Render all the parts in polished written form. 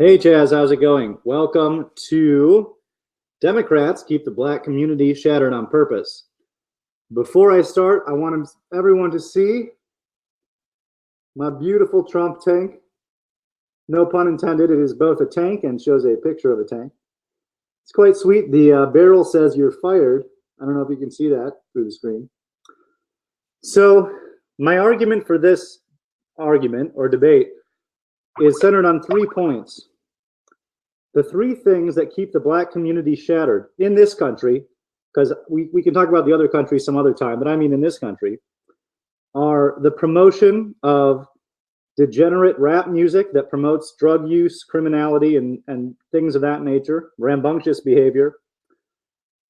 Hey Chaz, how's it going? Welcome to Democrats Keep the Black Community Shattered on Purpose. Before I start, I want everyone to see my beautiful Trump tank. No pun intended, it is both a tank and shows a picture of a tank. It's quite sweet. The barrel says you're fired. I don't know if you can see that through the screen. So my argument for this argument or debate is centered on 3 points. The 3 things that keep the black community shattered in this country, because we can talk about the other countries some other time, but I mean in this country, are the promotion of degenerate rap music that promotes drug use, criminality, and things of that nature, rambunctious behavior,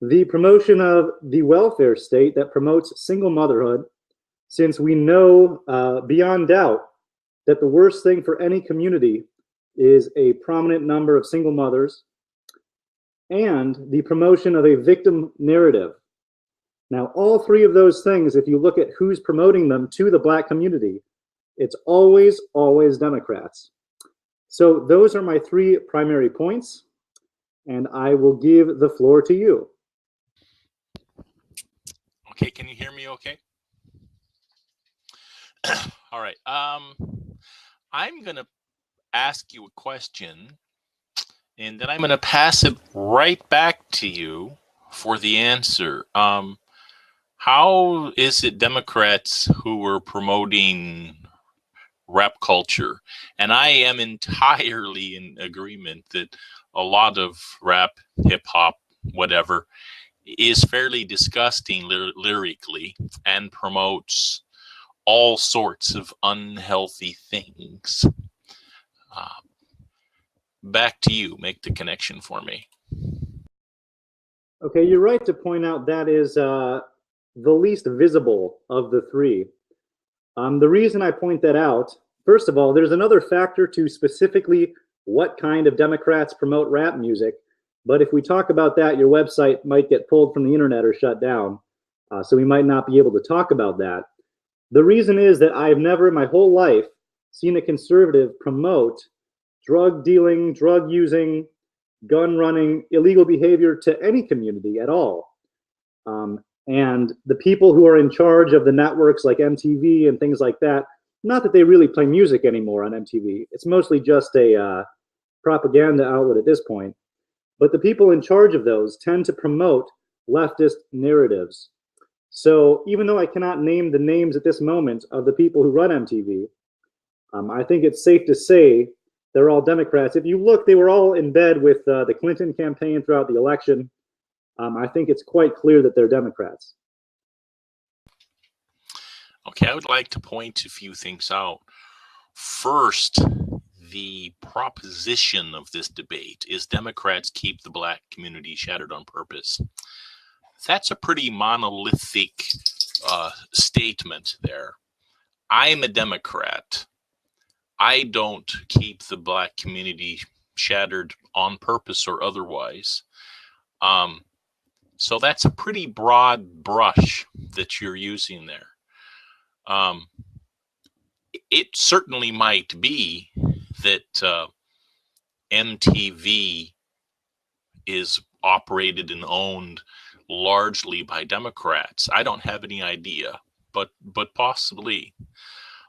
the promotion of the welfare state that promotes single motherhood, since we know beyond doubt that the worst thing for any community is a prominent number of single mothers, and the promotion of a victim narrative. Now, all 3 of those things, if you look at who's promoting them to the black community, it's always Democrats. So those are my 3 primary points, and I will give the floor to you. Okay, can you hear me okay? All right. I'm going to ask you a question, and then I'm going to pass it right back to you for the answer. How is it Democrats who are promoting rap culture? And I am entirely in agreement that a lot of rap, hip hop, whatever, is fairly disgusting lyrically and promotes all sorts of unhealthy things. Back to you. Make the connection for me. Okay, you're right to point out that is the least visible of the 3. The reason I point that out, first of all, there's another factor to specifically what kind of Democrats promote rap music. But if we talk about that, your website might get pulled from the internet or shut down. So we might not be able to talk about that. The reason is that I've never in my whole life seen a conservative promote drug dealing, drug using, gun running, illegal behavior to any community at all. And the people who are in charge of the networks like MTV and things like that, not that they really play music anymore on MTV. It's mostly just a propaganda outlet at this point. But the people in charge of those tend to promote leftist narratives. So even though I cannot name the names at this moment of the people who run MTV, I think it's safe to say they're all Democrats. If you look, they were all in bed with the Clinton campaign throughout the election. I think it's quite clear that they're Democrats. Okay, I would like to point a few things out. First, the proposition of this debate is Democrats keep the black community shattered on purpose. That's a pretty monolithic statement there. I'm a Democrat. I don't keep the black community shattered on purpose or otherwise. So that's a pretty broad brush that you're using there. It certainly might be that MTV is operated and owned largely by Democrats. I don't have any idea, but possibly.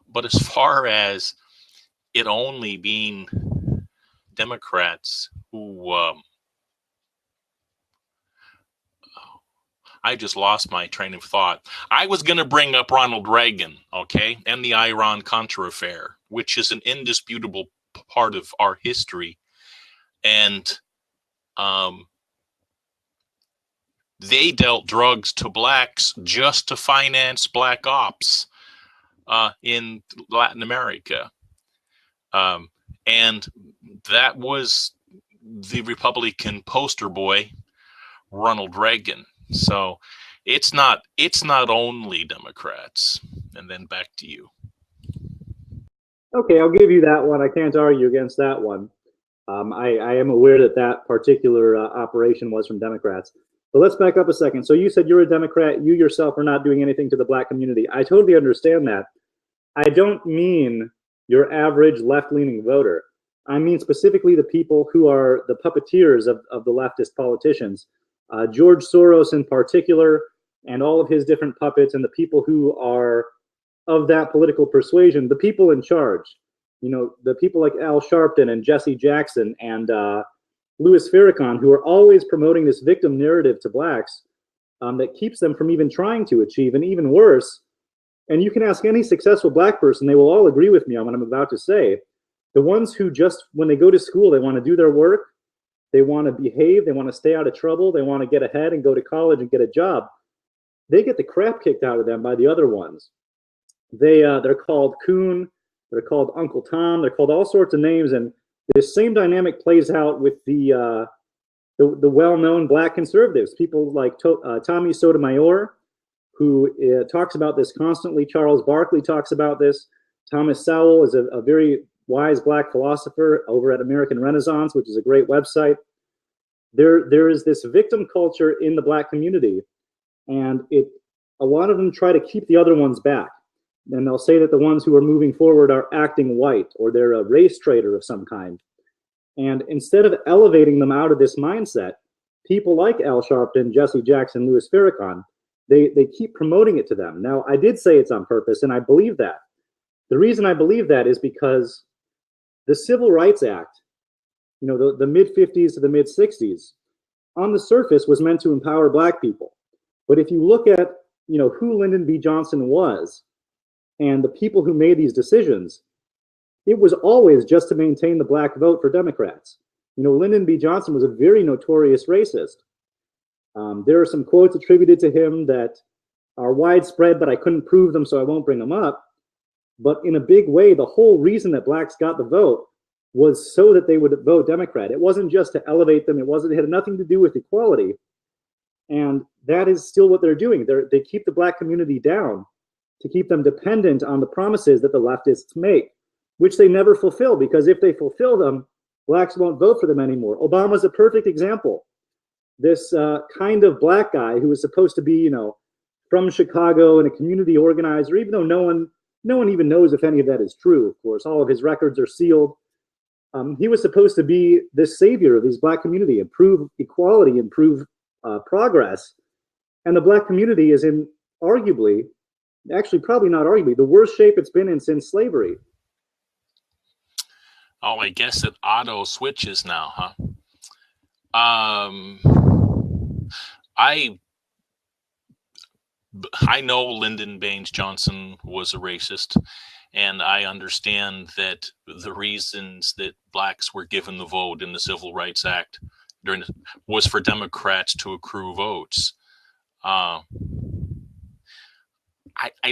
But as far as it only being Democrats who I just lost my train of thought. I was going to bring up Ronald Reagan, okay, and the Iran-Contra affair, which is an indisputable part of our history. And they dealt drugs to blacks just to finance black ops in Latin America. And that was the Republican poster boy, Ronald Reagan. So it's not only Democrats. And then back to you. Okay, I'll give you that one. I can't argue against that one. I am aware that that particular operation was from Democrats. But let's back up a second. So you said you're a Democrat. You yourself are not doing anything to the black community. I totally understand that. I don't mean your average left-leaning voter. I mean specifically the people who are the puppeteers of the leftist politicians, George Soros in particular, and all of his different puppets, and the people who are of that political persuasion, the people in charge. You know, the people like Al Sharpton and Jesse Jackson and Louis Farrakhan, who are always promoting this victim narrative to blacks that keeps them from even trying to achieve, and even worse. And you can ask any successful black person, they will all agree with me on what I'm about to say. The ones who just, when they go to school, they want to do their work, they want to behave, they want to stay out of trouble, they want to get ahead and go to college and get a job. They get the crap kicked out of them by the other ones. They're called Coon, they're called Uncle Tom, they're called all sorts of names, and this same dynamic plays out with the well-known black conservatives, people like Tommy Sotomayor, who talks about this constantly. Charles Barkley talks about this. Thomas Sowell is a very wise black philosopher over at American Renaissance, which is a great website. There is this victim culture in the black community, and a lot of them try to keep the other ones back. And they'll say that the ones who are moving forward are acting white, or they're a race traitor of some kind. And instead of elevating them out of this mindset, people like Al Sharpton, Jesse Jackson, Louis Farrakhan, they keep promoting it to them. Now, I did say it's on purpose, and I believe that. The reason I believe that is because the Civil Rights Act, you know, the mid-50s to the mid-60s, on the surface was meant to empower black people. But if you look at, you know, who Lyndon B. Johnson was and the people who made these decisions, it was always just to maintain the black vote for Democrats. You know, Lyndon B. Johnson was a very notorious racist. There are some quotes attributed to him that are widespread, but I couldn't prove them, so I won't bring them up. But in a big way, the whole reason that blacks got the vote was so that they would vote Democrat. It wasn't just to elevate them. It had nothing to do with equality. And that is still what they're doing. They keep the black community down to keep them dependent on the promises that the leftists make, which they never fulfill, because if they fulfill them, blacks won't vote for them anymore. Obama's a perfect example. This kind of black guy who was supposed to be, you know, from Chicago and a community organizer, even though no one even knows if any of that is true, of course. All of his records are sealed. He was supposed to be the savior of this black community, improve equality, improve progress. And the black community is in arguably, actually probably not arguably, the worst shape it's been in since slavery. Oh, I guess it auto switches now, huh? I know Lyndon Baines Johnson was a racist, and I understand that the reasons that blacks were given the vote in the Civil Rights Act was for Democrats to accrue votes. I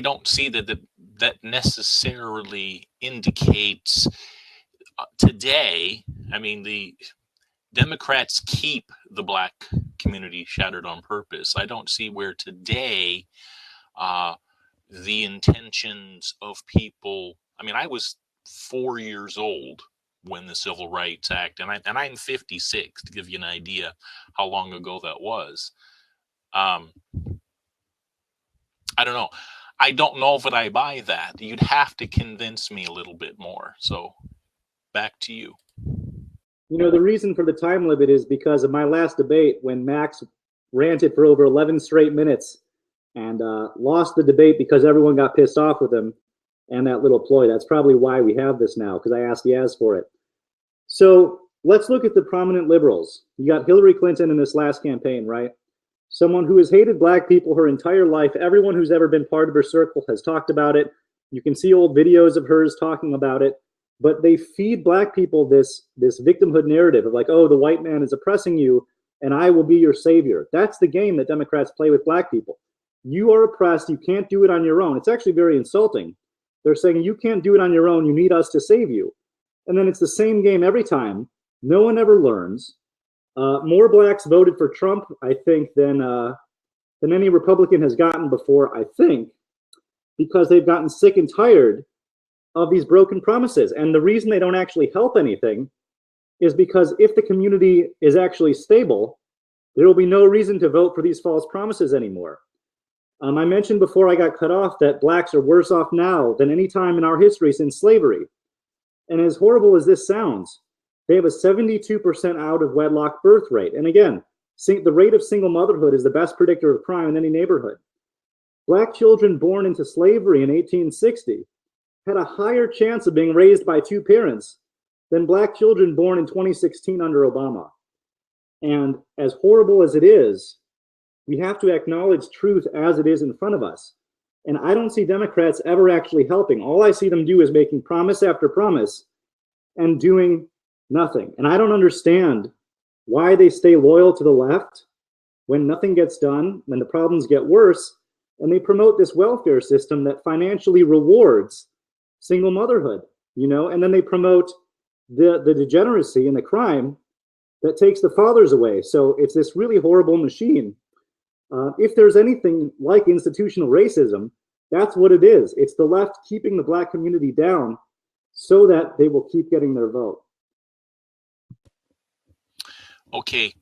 don't see that necessarily indicates today. I mean, the Democrats keep the black community shattered on purpose. I don't see where today the intentions of people. I mean, I was 4 years old when the Civil Rights Act, and I'm 56, to give you an idea how long ago that was. I don't know. I don't know that I buy that. You'd have to convince me a little bit more. So back to you. You know, the reason for the time limit is because of my last debate when Max ranted for over 11 straight minutes and lost the debate because everyone got pissed off with him and that little ploy. That's probably why we have this now, because I asked Yaz for it. So let's look at the prominent liberals. You got Hillary Clinton in this last campaign, right? Someone who has hated black people her entire life. Everyone who's ever been part of her circle has talked about it. You can see old videos of hers talking about it. But they feed black people this victimhood narrative of like, oh, the white man is oppressing you and I will be your savior. That's the game that Democrats play with black people. You are oppressed. You can't do it on your own. It's actually very insulting. They're saying you can't do it on your own. You need us to save you. And then it's the same game every time. No one ever learns. More blacks voted for Trump, I think, than any Republican has gotten before, I think, because they've gotten sick and tired of these broken promises. And the reason they don't actually help anything is because if the community is actually stable, there will be no reason to vote for these false promises anymore. I mentioned before I got cut off that blacks are worse off now than any time in our history since slavery. And as horrible as this sounds, They have a 72% out of wedlock birth rate. And again, the rate of single motherhood is the best predictor of crime in any neighborhood. Black children born into slavery in 1860 had a higher chance of being raised by two parents than black children born in 2016 under Obama. And as horrible as it is, we have to acknowledge truth as it is in front of us. And I don't see Democrats ever actually helping. All I see them do is making promise after promise and doing nothing. And I don't understand why they stay loyal to the left when nothing gets done, when the problems get worse, and they promote this welfare system that financially rewards single motherhood, and then they promote the degeneracy and the crime that takes the fathers away. So it's this really horrible machine. If there's anything like institutional racism, that's what it is. It's the left keeping the black community down so that they will keep getting their vote. Okay,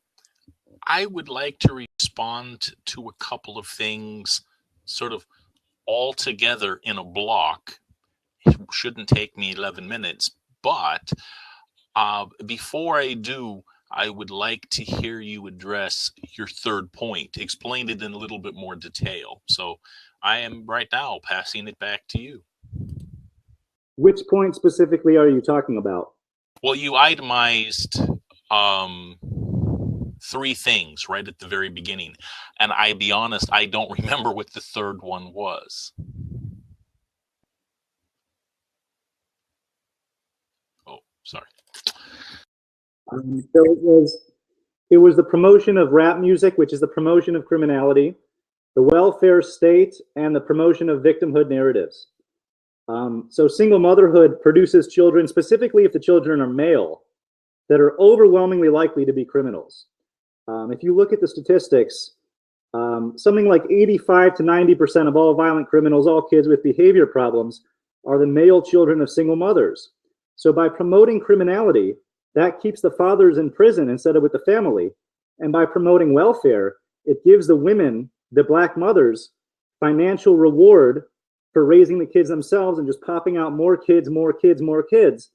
I would like to respond to a couple of things sort of all together in a block. It shouldn't take me 11 minutes, but before I do, I would like to hear you address your third point, explain it in a little bit more detail. So I am right now passing it back to you. Which point specifically are you talking about? Well, you itemized three things right at the very beginning. And I'll be honest, I don't remember what the third one was. Oh, sorry. So it was the promotion of rap music, which is the promotion of criminality, the welfare state, and the promotion of victimhood narratives. So single motherhood produces children, specifically if the children are male, that are overwhelmingly likely to be criminals. If you look at the statistics, something like 85 to 90% of all violent criminals, all kids with behavior problems, are the male children of single mothers. So by promoting criminality, that keeps the fathers in prison instead of with the family. And by promoting welfare, it gives the women, the black mothers, financial reward for raising the kids themselves and just popping out more kids, more kids, more kids,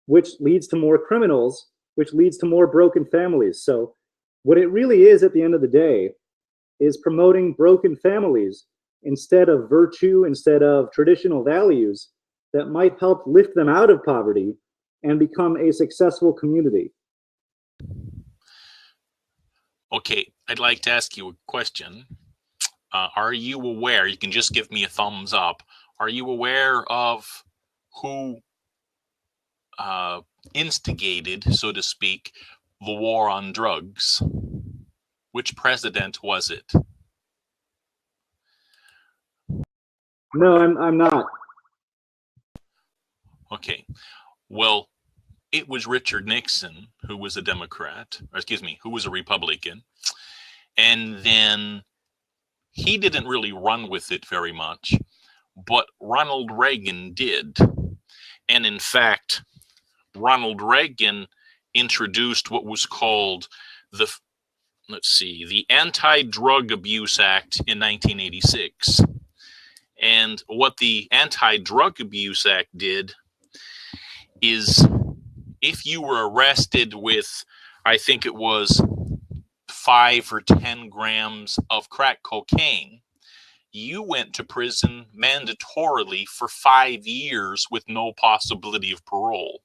which leads to more criminals, which leads to more broken families. So what it really is at the end of the day is promoting broken families instead of virtue, instead of traditional values that might help lift them out of poverty and become a successful community. Okay, I'd like to ask you a question. Are you aware, you can just give me a thumbs up, are you aware of who instigated, so to speak, the war on drugs? Which president was it? No, I'm not. Okay, well, it was Richard Nixon, who was a Democrat, or excuse me, who was a Republican, and then he didn't really run with it very much, but Ronald Reagan did. And in fact, Ronald Reagan introduced what was called the Anti-Drug Abuse Act in 1986. And what the Anti-Drug Abuse Act did is if you were arrested with, I think it was 5 or 10 grams of crack cocaine, you went to prison mandatorily for 5 years with no possibility of parole.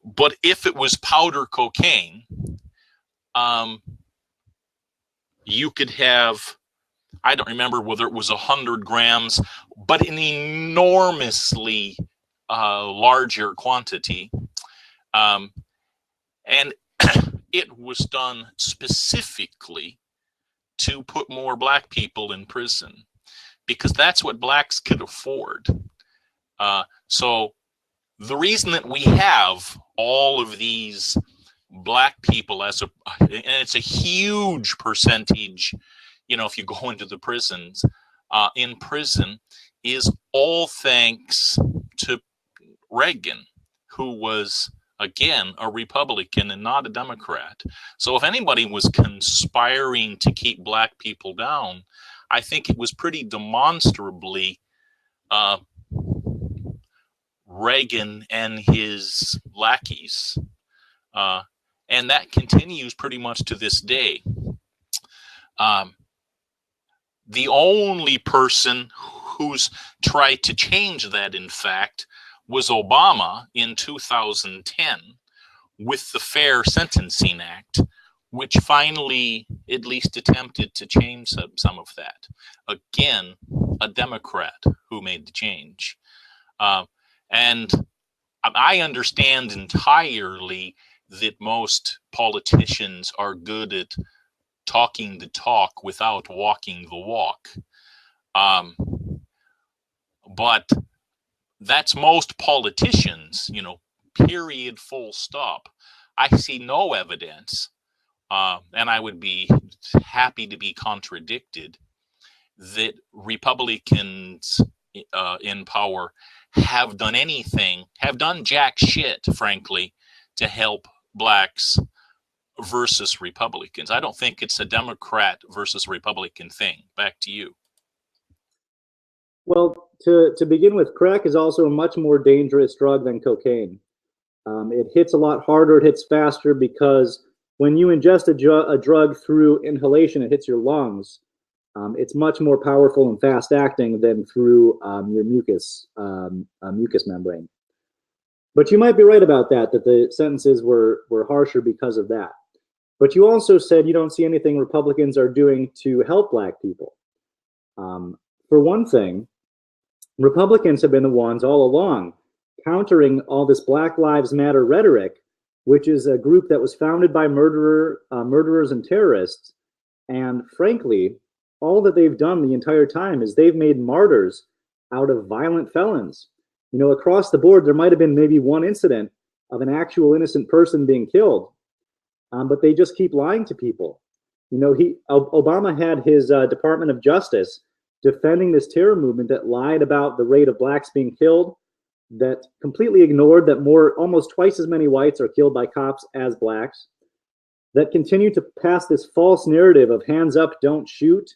But if it was powder cocaine, you could have, I don't remember whether it was 100 grams, but an enormously larger quantity. And it was done specifically to put more black people in prison because that's what blacks could afford. So the reason that we have all of these black people and it's a huge percentage, if you go into the prisons, in prison, is all thanks to Reagan, who was, again, a Republican and not a Democrat. So if anybody was conspiring to keep black people down, I think it was pretty demonstrably Reagan and his lackeys. And that continues pretty much to this day. The only person who's tried to change that, in fact, was Obama in 2010 with the Fair Sentencing Act, which finally at least attempted to change some of that. Again, a Democrat who made the change. And I understand entirely that most politicians are good at talking the talk without walking the walk. But that's most politicians, period, full stop. I see no evidence, and I would be happy to be contradicted, that Republicans in power have done jack shit, frankly, to help blacks versus Republicans. I don't think it's a Democrat versus Republican thing. Back to you. Well, to begin with, crack is also a much more dangerous drug than cocaine. It hits a lot harder, it hits faster, because when you ingest a drug through inhalation, it hits your lungs. It's much more powerful and fast acting than through your mucous membrane. But you might be right about that the sentences were harsher because of that. But you also said you don't see anything Republicans are doing to help black people. For one thing, Republicans have been the ones all along countering all this Black Lives Matter rhetoric, which is a group that was founded by murderers and terrorists. And frankly, all that they've done the entire time is they've made martyrs out of violent felons. Across the board, there might have been maybe one incident of an actual innocent person being killed, but they just keep lying to people. Obama had his Department of Justice defending this terror movement that lied about the rate of blacks being killed, that completely ignored that almost twice as many whites are killed by cops as blacks, that continue to pass this false narrative of hands up, don't shoot,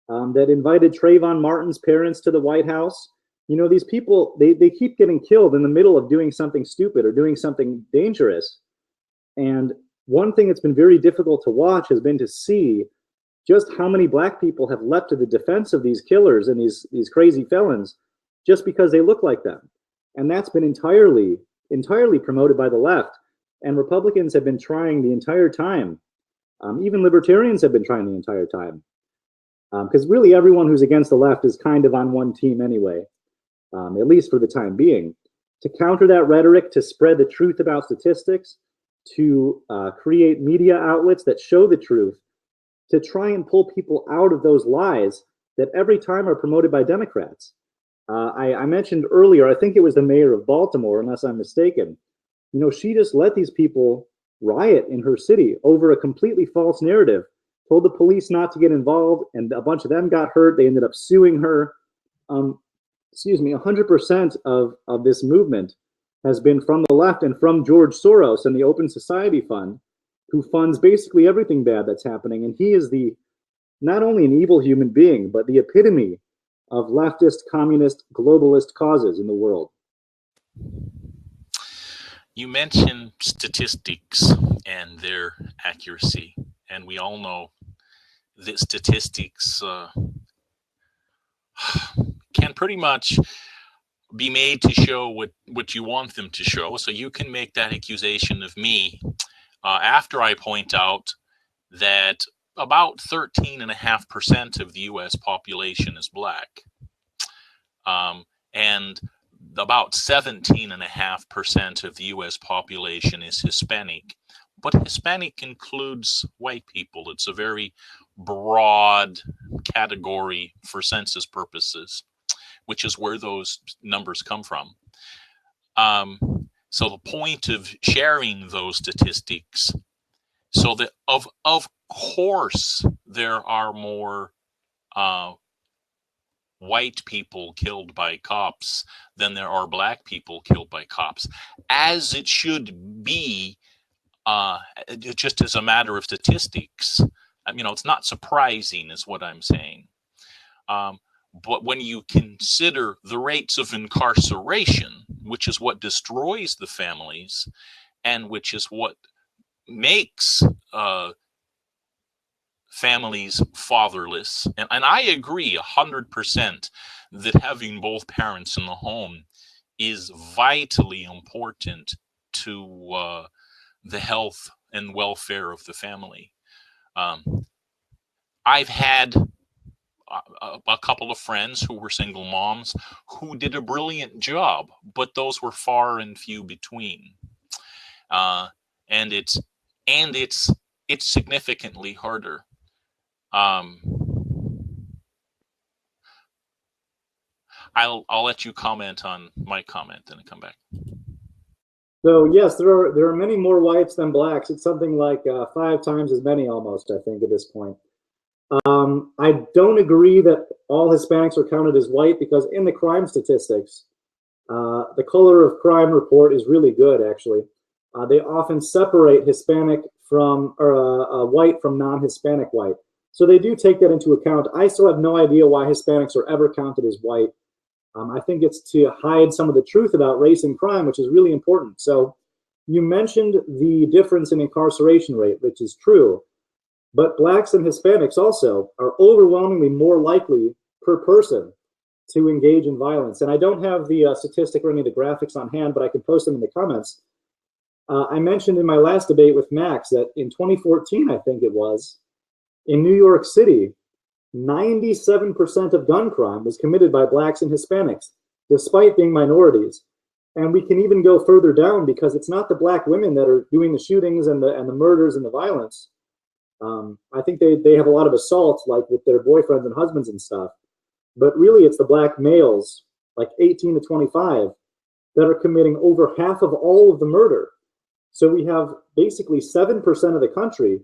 that invited Trayvon Martin's parents to the White House. These people, they keep getting killed in the middle of doing something stupid or doing something dangerous. And one thing that's been very difficult to watch has been to see just how many black people have leapt to the defense of these killers and these crazy felons just because they look like them. And that's been entirely promoted by the left. And Republicans have been trying the entire time. Even libertarians have been trying the entire time. Because really everyone who's against the left is kind of on one team anyway, at least for the time being. To counter that rhetoric, to spread the truth about statistics, to create media outlets that show the truth, to try and pull people out of those lies that every time are promoted by Democrats. I mentioned earlier, I think it was the mayor of Baltimore, unless I'm mistaken. She just let these people riot in her city over a completely false narrative, told the police not to get involved, and a bunch of them got hurt. They ended up suing her. 100% of this movement has been from the left and from George Soros and the Open Society Fund, who funds basically everything bad that's happening. And he is not only an evil human being, but the epitome of leftist, communist, globalist causes in the world. You mentioned statistics and their accuracy, and we all know that statistics can pretty much be made to show what you want them to show. So you can make that accusation of me after I point out that about 13.5% of the U.S. population is black, and about 17.5% of the U.S. population is Hispanic. But Hispanic includes white people. It's a very broad category for census purposes, which is where those numbers come from. So the point of sharing those statistics, so that of course there are more white people killed by cops than there are black people killed by cops, as it should be, just as a matter of statistics. It's not surprising is what I'm saying. But when you consider the rates of incarceration, which is what destroys the families, and which is what makes families fatherless. And I agree 100% that having both parents in the home is vitally important to the health and welfare of the family. I've had a couple of friends who were single moms who did a brilliant job, but those were far and few between. And it's significantly harder. I'll let you comment on my comment, then come back. So yes, there are many more whites than blacks. It's something like 5 times as many, almost, I think, at this point. I don't agree that all Hispanics are counted as white, because in the crime statistics, the color of crime report is really good, actually. They often separate Hispanic from, or white from non-Hispanic white. So they do take that into account. I still have no idea why Hispanics are ever counted as white. I think it's to hide some of the truth about race and crime, which is really important. So you mentioned the difference in incarceration rate, which is true. But blacks and Hispanics also are overwhelmingly more likely per person to engage in violence. And I don't have the statistic or any of the graphics on hand, but I can post them in the comments. I mentioned in my last debate with Max that in 2014, I think it was, in New York City, 97% of gun crime was committed by blacks and Hispanics, despite being minorities. And we can even go further down, because it's not the black women that are doing the shootings and the murders and the violence. I think they have a lot of assaults, like with their boyfriends and husbands and stuff. But really, it's the black males, like 18 to 25, that are committing over half of all of the murder. So we have basically 7% of the country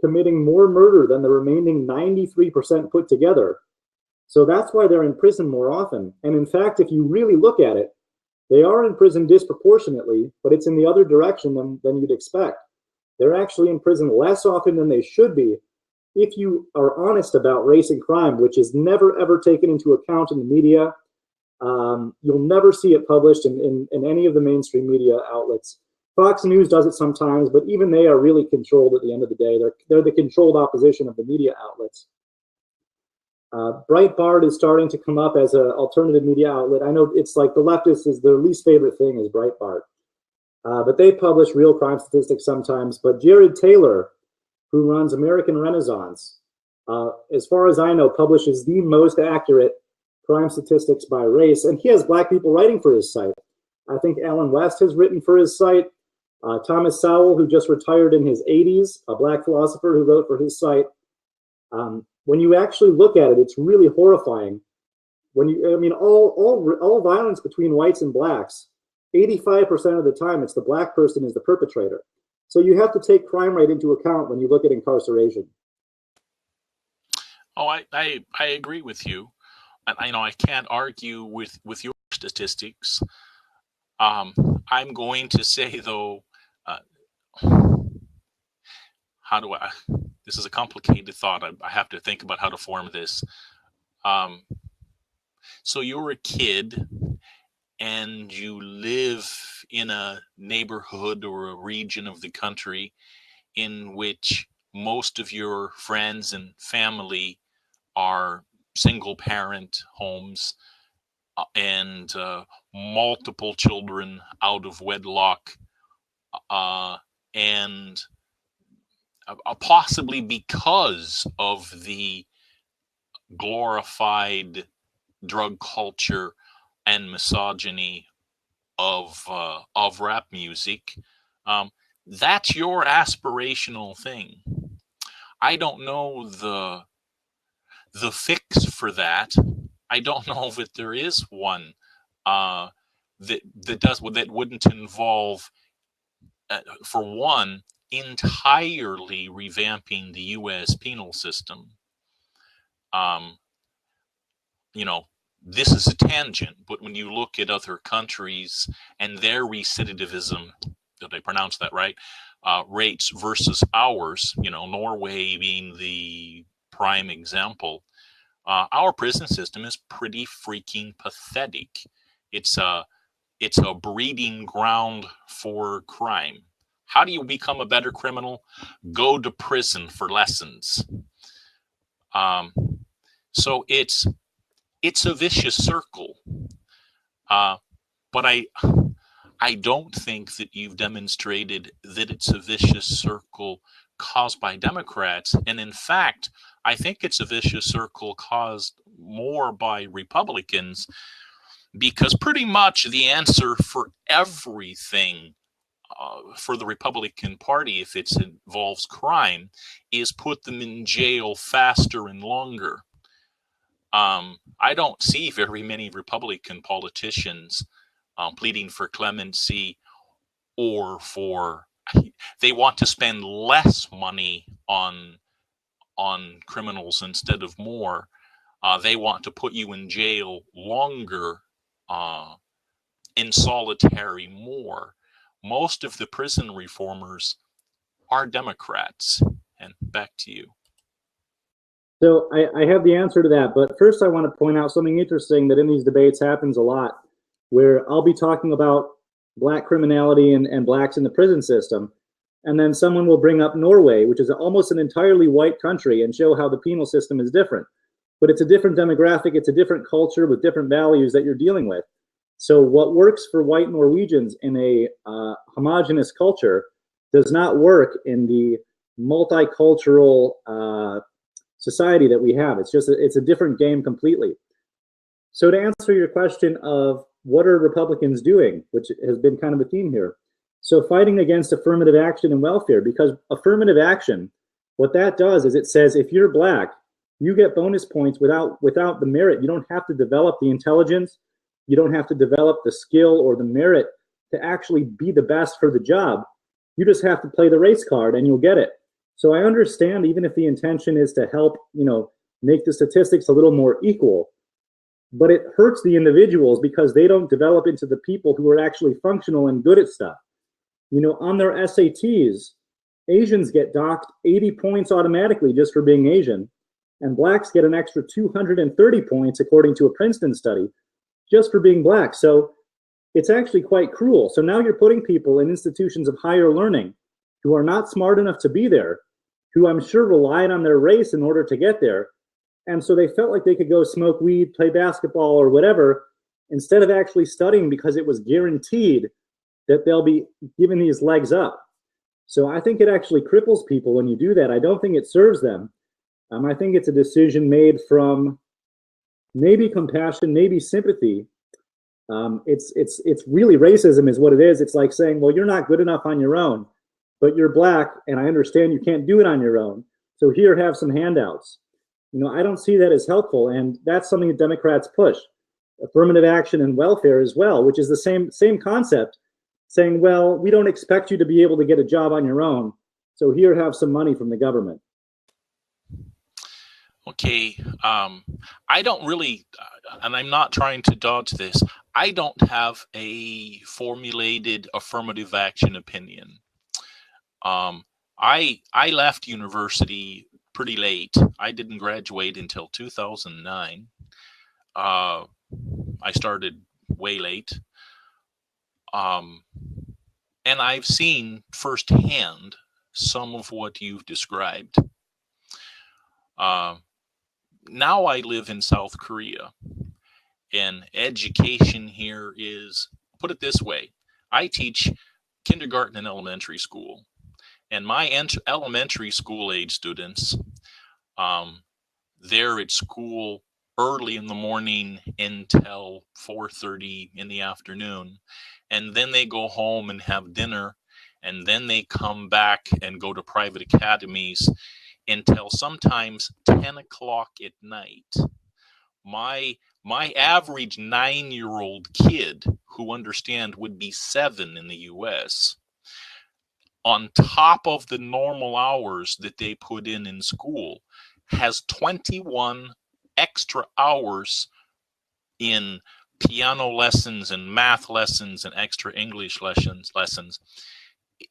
committing more murder than the remaining 93% put together. So that's why they're in prison more often. And in fact, if you really look at it, they are in prison disproportionately, but it's in the other direction than you'd expect. They're actually in prison less often than they should be, if you are honest about race and crime, which is never, ever taken into account in the media. You'll never see it published in any of the mainstream media outlets. Fox News does it sometimes, but even they are really controlled at the end of the day. They're the controlled opposition of the media outlets. Breitbart is starting to come up as an alternative media outlet. I know it's like the leftists is their least favorite thing is Breitbart. But they publish real crime statistics sometimes. But Jared Taylor, who runs American Renaissance, as far as I know, publishes the most accurate crime statistics by race. And he has black people writing for his site. I think Alan West has written for his site. Thomas Sowell, who just retired in his 80s, a black philosopher who wrote for his site. When you actually look at it, it's really horrifying. All violence between whites and blacks, 85% of the time, it's the black person is the perpetrator. So you have to take crime rate into account when you look at incarceration. Oh, I agree with you. And I can't argue with your statistics. I'm going to say, though, this is a complicated thought. I have to think about how to form this. So you're a kid and you live in a neighborhood or a region of the country in which most of your friends and family are single parent homes and multiple children out of wedlock, and possibly because of the glorified drug culture and misogyny of rap music, that's your aspirational thing. I don't know the fix for that. I don't know if there is one that wouldn't involve, for one, entirely revamping the U.S. penal system. This is a tangent, but when you look at other countries and their recidivism, did I pronounce that right, rates versus ours, Norway being the prime example, our prison system is pretty freaking pathetic. It's a breeding ground for crime. How do you become a better criminal? Go to prison for lessons. So it's a vicious circle. But I don't think that you've demonstrated that it's a vicious circle caused by Democrats. And in fact, I think it's a vicious circle caused more by Republicans, because pretty much the answer for everything for the Republican Party, if it involves crime, is put them in jail faster and longer. I don't see very many Republican politicians pleading for clemency, or they want to spend less money on criminals instead of more. They want to put you in jail longer, in solitary more. Most of the prison reformers are Democrats. And back to you. So I have the answer to that, but first I want to point out something interesting that in these debates happens a lot, where I'll be talking about black criminality and blacks in the prison system, and then someone will bring up Norway, which is almost an entirely white country, and show how the penal system is different. But it's a different demographic, it's a different culture with different values that you're dealing with. So what works for white Norwegians in a homogenous culture does not work in the multicultural society that we have. It's a different game completely. So to answer your question of what are Republicans doing, which has been kind of a theme here. So fighting against affirmative action and welfare, because affirmative action, what that does is it says if you're black, you get bonus points without the merit. You don't have to develop the intelligence. You don't have to develop the skill or the merit to actually be the best for the job. You just have to play the race card and you'll get it. So I understand, even if the intention is to help, make the statistics a little more equal, but it hurts the individuals because they don't develop into the people who are actually functional and good at stuff. On their SATs, Asians get docked 80 points automatically just for being Asian, and blacks get an extra 230 points, according to a Princeton study, just for being black. So it's actually quite cruel. So now you're putting people in institutions of higher learning who are not smart enough to be there, who I'm sure relied on their race in order to get there. And so they felt like they could go smoke weed, play basketball, or whatever, instead of actually studying, because it was guaranteed that they'll be given these legs up. So I think it actually cripples people when you do that. I don't think it serves them. I think it's a decision made from maybe compassion, maybe sympathy. It's really racism is what it is. It's like saying, well, you're not good enough on your own, but you're black, and I understand you can't do it on your own. So here, have some handouts. I don't see that as helpful, and that's something that Democrats push. Affirmative action and welfare as well, which is the same concept, saying, well, we don't expect you to be able to get a job on your own, so here, have some money from the government. Okay, I don't really, and I'm not trying to dodge this, I don't have a formulated affirmative action opinion. I left university pretty late. I didn't graduate until 2009. I started way late. And I've seen firsthand some of what you've described. Now I live in South Korea, and education here is, put it this way, I teach kindergarten and elementary school, and my elementary school age students, they're at school early in the morning until 4:30 in the afternoon, and then they go home and have dinner, and then they come back and go to private academies until sometimes 10 o'clock at night. My average 9-year-old kid, who understand would be 7 in the US, on top of the normal hours that they put in school, has 21 extra hours in piano lessons and math lessons and extra English lessons.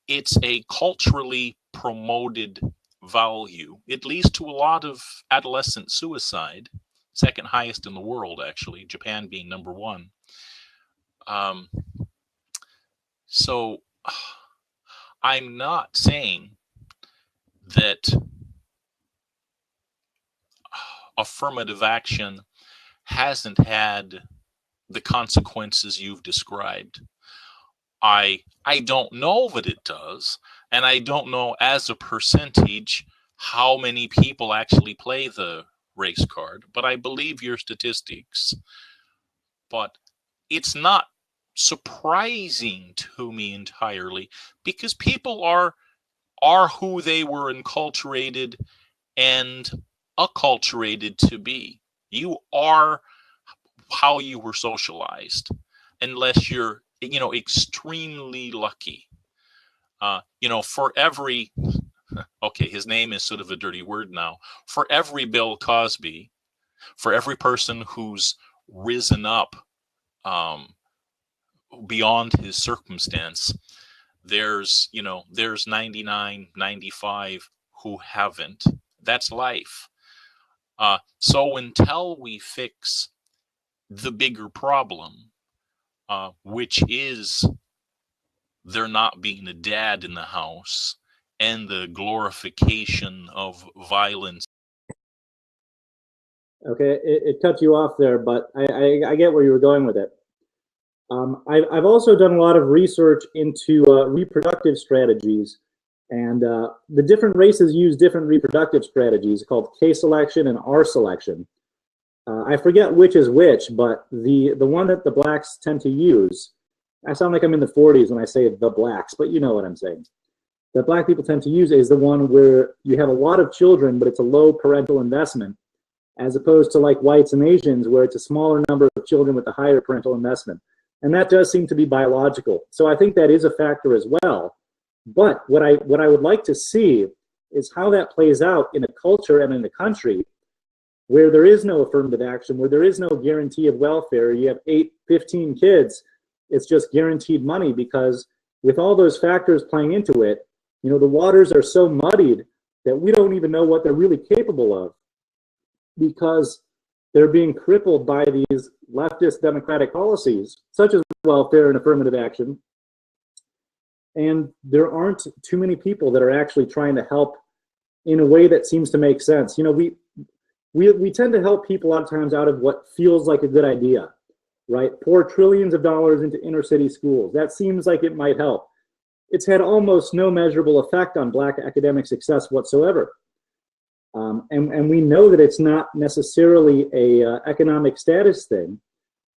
It's a culturally promoted value. It leads to a lot of adolescent suicide, second highest in the world, actually, Japan being number 1. So I'm not saying that affirmative action hasn't had the consequences you've described. I don't know that it does, and I don't know as a percentage how many people actually play the race card, but I believe your statistics. But it's not surprising to me entirely, because people are who they were enculturated and acculturated to be. You are how you were socialized, unless you're, extremely lucky. For every, okay, his name is sort of a dirty word now. For every Bill Cosby, for every person who's risen up beyond his circumstance, there's 99, 95 who haven't. That's life. So until we fix the bigger problem, which is there not being a dad in the house and the glorification of violence. Okay, it cut you off there, but I get where you were going with it. I've also done a lot of research into reproductive strategies, and the different races use different reproductive strategies called K selection and R selection. I forget which is which, but the one that the blacks tend to use, I sound like I'm in the 40s when I say the blacks, but you know what I'm saying. That black people tend to use is the one where you have a lot of children, but it's a low parental investment, as opposed to like whites and Asians, where it's a smaller number of children with a higher parental investment. And that does seem to be biological. So I think that is a factor as well. But what I would like to see is how that plays out in a culture and in a country where there is no affirmative action, where there is no guarantee of welfare. You have 8, 15 kids, it's just guaranteed money, because with all those factors playing into it, the waters are so muddied that we don't even know what they're really capable of, because they're being crippled by these leftist democratic policies, such as welfare and affirmative action. And there aren't too many people that are actually trying to help in a way that seems to make sense. We tend to help people a lot of times out of what feels like a good idea, right? Pour trillions of dollars into inner city schools. That seems like it might help. It's had almost no measurable effect on black academic success whatsoever. And we know that it's not necessarily a economic status thing,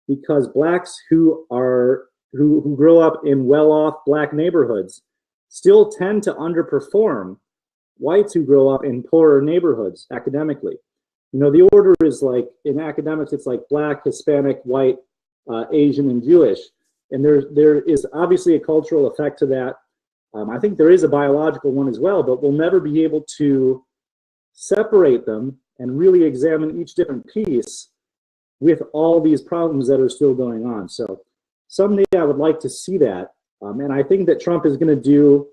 because blacks who grow up in well-off black neighborhoods still tend to underperform whites who grow up in poorer neighborhoods academically. The order is like, in academics, it's like black, Hispanic, white, Asian, and Jewish. And there is obviously a cultural effect to that. I think there is a biological one as well, but we'll never be able to separate them and really examine each different piece with all these problems that are still going on. So someday I would like to see that. And I think that Trump is going to do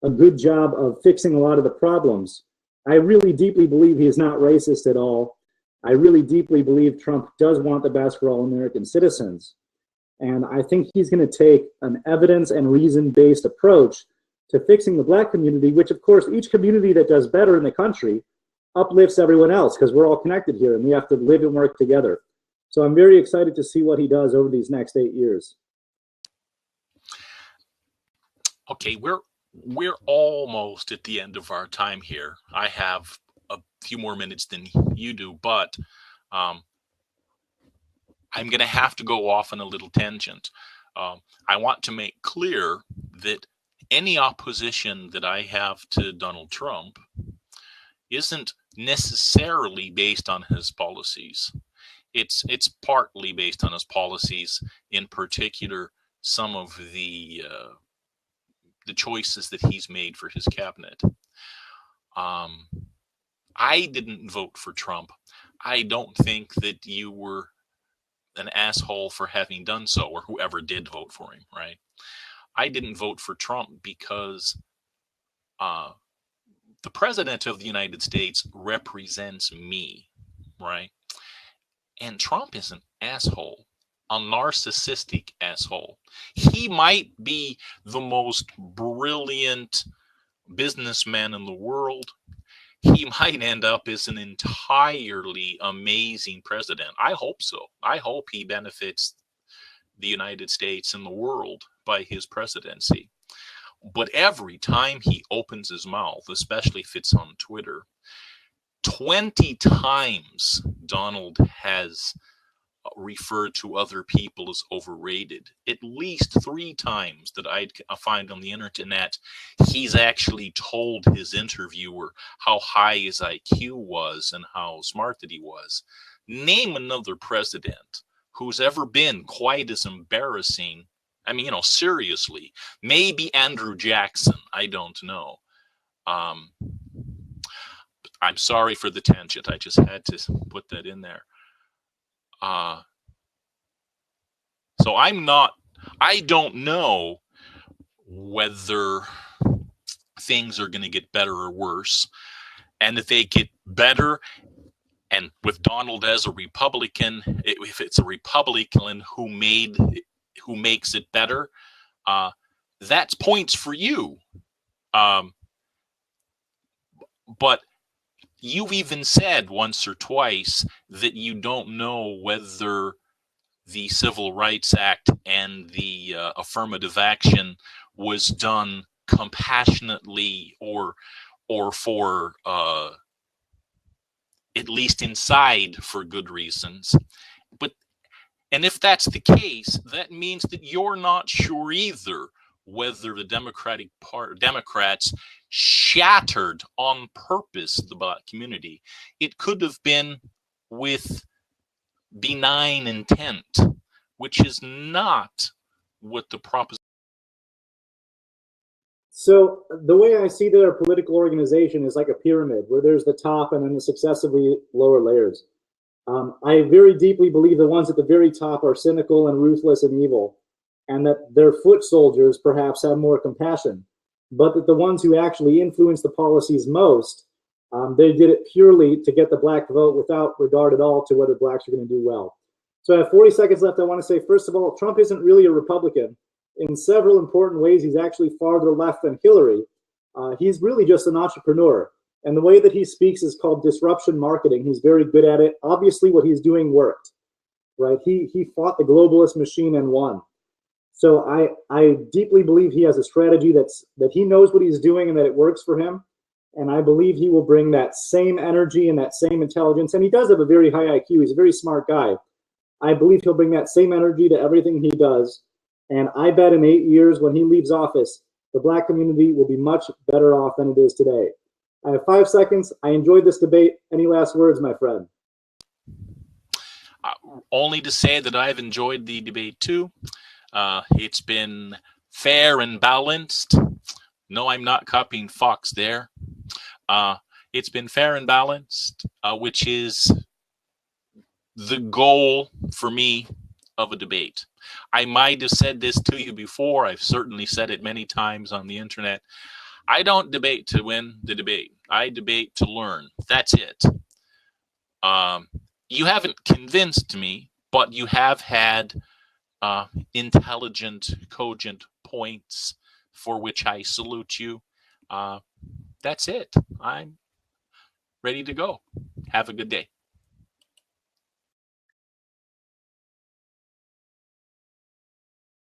a good job of fixing a lot of the problems. I really deeply believe he is not racist at all. I really deeply believe Trump does want the best for all American citizens. And I think he's going to take an evidence and reason-based approach to fixing the black community, which, of course, each community that does better in the country uplifts everyone else, because we're all connected here and we have to live and work together. So I'm very excited to see what he does over these next 8 years. Okay, we're almost at the end of our time here. I have a few more minutes than you do, but I'm going to have to go off on a little tangent. I want to make clear that any opposition that I have to Donald Trump isn't necessarily based on his policies. It's partly based on his policies, in particular some of the choices that he's made for his cabinet. I didn't vote for Trump. I don't think that you were an asshole for having done so, or whoever did vote for him, right? I didn't vote for Trump because the president of the United States represents me, right? And Trump is an asshole. a narcissistic asshole. He might be the most brilliant businessman in the world. He might end up as an entirely amazing president. I hope so. I hope he benefits the United States and the world by his presidency. But every time he opens his mouth, especially if it's on Twitter, 20 times Donald has referred to other people as overrated. At least 3 times that I find on the internet, he's actually told his interviewer how high his IQ was and how smart that he was. Name another president who's ever been quite as embarrassing. I mean, seriously. Maybe Andrew Jackson. I don't know. I'm sorry for the tangent. I just had to put that in there. So I don't know whether things are going to get better or worse. And if they get better, and with Donald as a Republican, if it's a Republican who makes it better, that's points for you. But you've even said once or twice that you don't know whether the Civil Rights Act and the affirmative action was done compassionately or for at least inside for good reasons. And if that's the case, that means that you're not sure either whether the Democrats shattered on purpose the Black community. It could have been with benign intent, which is not what the proposition. So the way I see their political organization is like a pyramid, where there's the top and then the successively lower layers. I very deeply believe the ones at the very top are cynical and ruthless and evil, and that their foot soldiers perhaps have more compassion, but that the ones who actually influence the policies most, they did it purely to get the Black vote without regard at all to whether Blacks are going to do well. So I have 40 seconds left. I want to say, first of all, Trump isn't really a Republican. In several important ways, he's actually farther left than Hillary. He's really just an entrepreneur. And the way that he speaks is called disruption marketing. He's very good at it. Obviously, what he's doing worked, right? He fought the globalist machine and won. So I deeply believe he has a strategy that he knows what he's doing and that it works for him. And I believe he will bring that same energy and that same intelligence. And he does have a very high IQ. He's a very smart guy. I believe he'll bring that same energy to everything he does. And I bet in 8 years, when he leaves office, the Black community will be much better off than it is today. I have 5 seconds. I enjoyed this debate. Any last words, my friend? Only to say that I've enjoyed the debate too. It's been fair and balanced. No, I'm not copying Fox there. It's been fair and balanced, which is the goal for me of a debate. I might have said this to you before. I've certainly said it many times on the internet. I don't debate to win the debate. I debate to learn. That's it. You haven't convinced me, but you have had intelligent, cogent points for which I salute you. That's it. I'm ready to go. Have a good day.